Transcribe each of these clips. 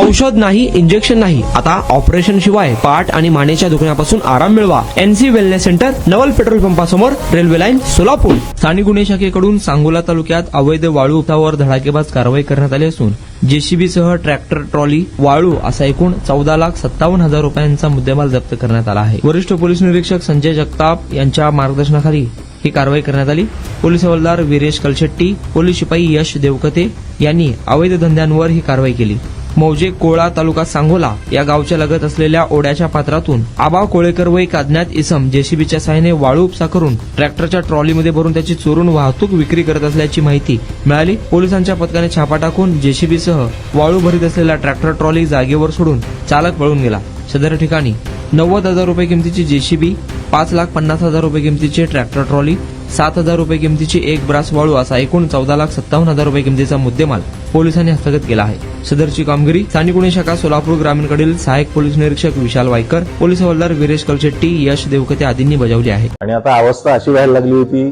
औषध नाही, इंजेक्शन नाही, आता ऑपरेशन शिवाय पाठ आणि मानेच्या दुखण्यापासून आराम मिळवा. NC वेलनेस सेंटर, नवल पेट्रोल पंपासमोर, रेल्वे लाईन, सोलापूर. स्थानिक गुन्हे शाखेकडून सांगोला तालुक्यात अवैध वाळू उपसावर धडाकेबाज कारवाई करण्यात आली असून JCB सह ट्रॅक्टर, ट्रॉली, वाळू असा एकूण 14,57,000 रुपयांचा मुद्देमाल जप्त करण्यात आला आहे. वरिष्ठ पोलीस निरीक्षक संजय जगताप यांच्या मार्गदर्शनाखाली ही कारवाई करण्यात आली. पोलीस हवालदार वीरेश कलशेट्टी, पोलीस शिपाई यश देवकते यांनी अवैध धंद्यांवर ही कारवाई केली. मौजे कोळा तालुका सांगोला या गावच्या लगत असलेल्या ओढ्याच्या पात्रातून आबा कोळेकर व एक अज्ञात इसम JCBच्या सहाय्याने वाळू उपसा करून ट्रॅक्टरच्या ट्रॉलीमध्ये भरून त्याची चोरून वाहतूक विक्री करत असल्याची माहिती मिळाली. पोलिसांच्या पथकाने छापा टाकून JCB सह वाळू भरीत असलेला ट्रॅक्टर ट्रॉली जागेवर सोडून चालक पळून गेला. सदर ठिकाणी 90,000 रुपये किमतीची JCB, 5,50,000 रुपये किमतीचे ट्रॅक्टर ट्रॉली, 7,000 रुपये किमतीची एक ब्रास वाळू असा एकूण 14,57,000 रुपये किमतीचा मुद्देमाल पोलिसांनी हस्तगत केला आहे. सदरची कामगिरी स्थानिक गुन्हे शाखा सोलापूर ग्रामीणकडील सहाय्यक पोलीस निरीक्षक विशाल वायकर, पोलीस हवालदार वीरेश कलशेट्टी, यश देवकते आदींनी बजावली आहे. आणि आता अवस्था अशी व्हायला लागली होती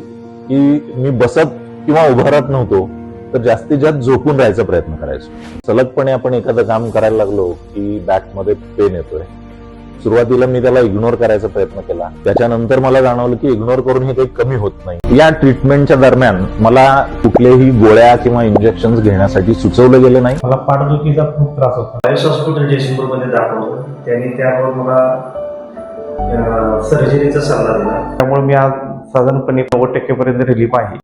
की मी बसत किंवा उभा राहत नव्हतो, तर जास्तीत जास्त झोपून राहायचा प्रयत्न करायचो. सलगपणे आपण एखादं काम करायला लागलो की बॅकमध्ये पेन येतोय. सुरुवातीला मी त्याला इग्नोर करायचा प्रयत्न केला. त्याच्यानंतर मला जाणवलं की इग्नोर करून हे काही कमी होत नाही. या ट्रीटमेंटच्या दरम्यान मला कुठल्याही गोळ्या किंवा इंजेक्शन घेण्यासाठी सुचवलं गेलं नाही. मला पाठदुखीचा खूप त्रास होता. आयुष हॉस्पिटल जयसिंगपूरमध्ये दाखवलं. त्यांनी त्यावर मला सर्जरीचा सल्ला दिला. त्यामुळे मी आज साधारणपणे 90% पर्यंत रिलीफ आहे.